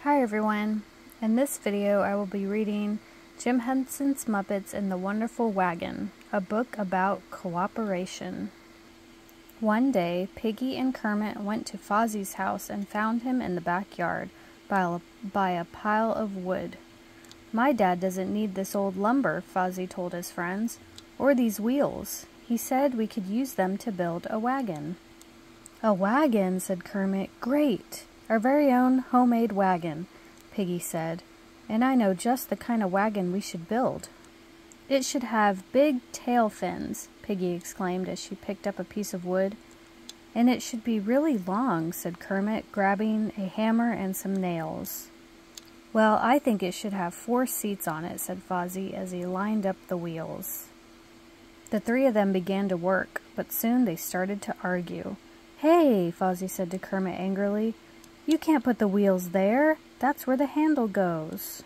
Hi everyone. In this video I will be reading Jim Henson's Muppets and the Wonderful Wagon, a book about cooperation. One day, Piggy and Kermit went to Fozzie's house and found him in the backyard by a pile of wood. "My dad doesn't need this old lumber," Fozzie told his friends, "or these wheels. He said we could use them to build a wagon." "A wagon," said Kermit. "Great! Our very own homemade wagon," Piggy said. "And I know just the kind of wagon we should build." "It should have big tail fins," Piggy exclaimed as she picked up a piece of wood. "And it should be really long," said Kermit, grabbing a hammer and some nails. "Well, I think it should have 4 seats on it," said Fozzie as he lined up the wheels. The 3 of them began to work, but soon they started to argue. "Hey," Fozzie said to Kermit angrily, "you can't put the wheels there. That's where the handle goes."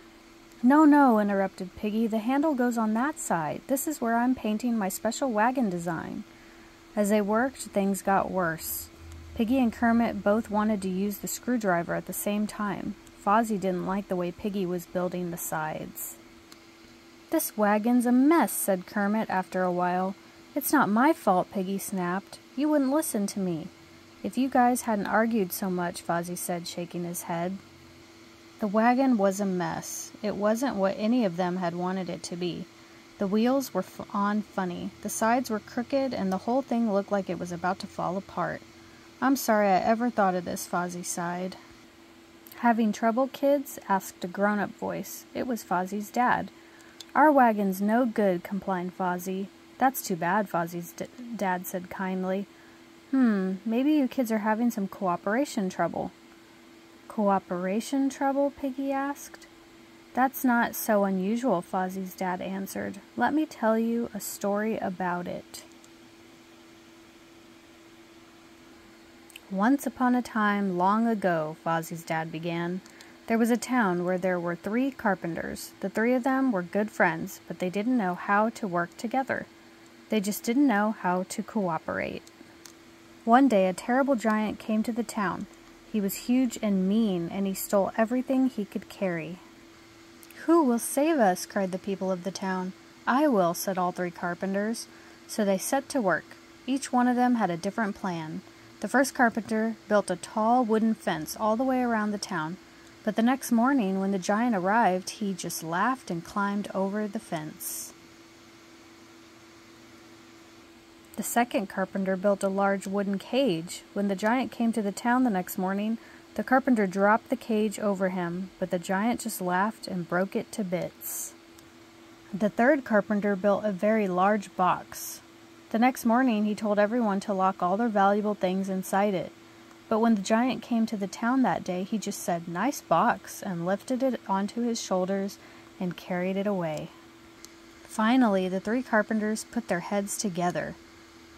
"No, no," interrupted Piggy. "The handle goes on that side. This is where I'm painting my special wagon design." As they worked, things got worse. Piggy and Kermit both wanted to use the screwdriver at the same time. Fozzie didn't like the way Piggy was building the sides. "This wagon's a mess," said Kermit after a while. "It's not my fault," Piggy snapped. "You wouldn't listen to me." "If you guys hadn't argued so much," Fozzie said, shaking his head. The wagon was a mess. It wasn't what any of them had wanted it to be. The wheels were on funny, the sides were crooked, and the whole thing looked like it was about to fall apart. "I'm sorry I ever thought of this," Fozzie sighed. "Having trouble, kids?" asked a grown-up voice. It was Fozzie's dad. "Our wagon's no good," complained Fozzie. "That's too bad," Fozzie's dad said kindly. Maybe you kids are having some cooperation trouble." "Cooperation trouble?" Piggy asked. "That's not so unusual," Fozzie's dad answered. "Let me tell you a story about it." "Once upon a time, long ago," Fozzie's dad began, "there was a town where there were 3 carpenters. The 3 of them were good friends, but they didn't know how to work together. They just didn't know how to cooperate. One day a terrible giant came to the town. He was huge and mean, and he stole everything he could carry. "Who will save us?" cried the people of the town. "I will," said all 3 carpenters. So they set to work. Each one of them had a different plan. The first carpenter built a tall wooden fence all the way around the town, but the next morning when the giant arrived, he just laughed and climbed over the fence. The second carpenter built a large wooden cage. When the giant came to the town the next morning, the carpenter dropped the cage over him, but the giant just laughed and broke it to bits. The third carpenter built a very large box. The next morning, he told everyone to lock all their valuable things inside it. But when the giant came to the town that day, he just said, "Nice box," and lifted it onto his shoulders and carried it away. Finally, the 3 carpenters put their heads together.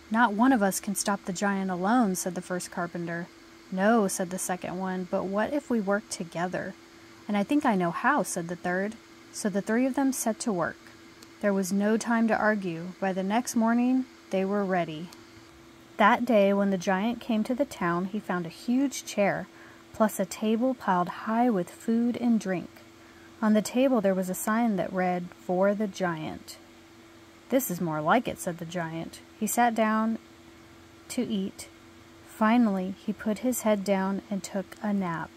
"Not one of us can stop the giant alone," said the first carpenter. "No," said the second one, "but what if we work together?" "And I think I know how," said the third. So the 3 of them set to work. There was no time to argue. By the next morning, they were ready. That day, when the giant came to the town, he found a huge chair, plus a table piled high with food and drink. On the table there was a sign that read, "For the Giant." "This is more like it," said the giant. He sat down to eat. Finally, he put his head down and took a nap.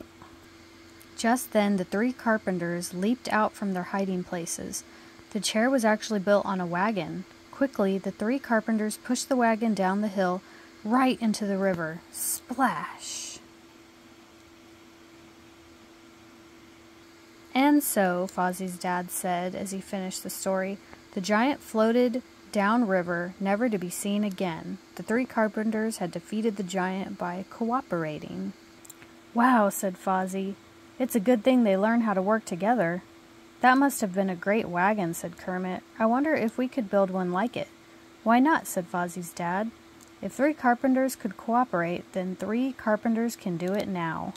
Just then, the 3 carpenters leaped out from their hiding places. The chair was actually built on a wagon. Quickly, the 3 carpenters pushed the wagon down the hill, right into the river. Splash! "And so," Fozzie's dad said as he finished the story, "the giant floated downriver, never to be seen again. The 3 carpenters had defeated the giant by cooperating." "Wow," said Fozzie. "It's a good thing they learned how to work together." "That must have been a great wagon," said Kermit. "I wonder if we could build one like it." "Why not?" said Fozzie's dad. "If 3 carpenters could cooperate, then 3 carpenters can do it now."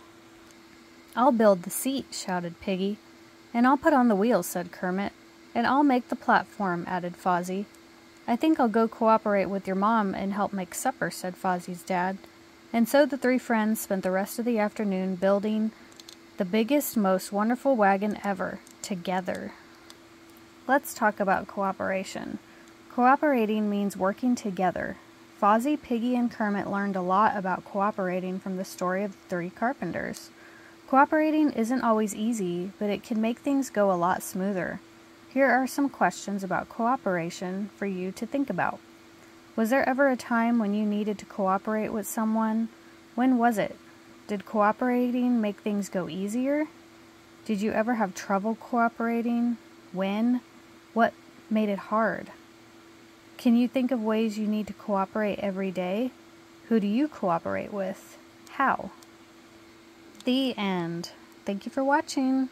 "I'll build the seat," shouted Piggy. "And I'll put on the wheels," said Kermit. "And I'll make the platform," added Fozzie. "I think I'll go cooperate with your mom and help make supper," said Fozzie's dad. And so the 3 friends spent the rest of the afternoon building The biggest, most wonderful wagon ever. Together. Let's talk about cooperation. Cooperating means working together. Fozzie, Piggy, and Kermit learned a lot about cooperating from the story of the Three Carpenters. Cooperating isn't always easy, but it can make things go a lot smoother. Here are some questions about cooperation for you to think about. Was there ever a time when you needed to cooperate with someone? When was it? Did cooperating make things go easier? Did you ever have trouble cooperating? When? What made it hard? Can you think of ways you need to cooperate every day? Who do you cooperate with? How? The end. Thank you for watching.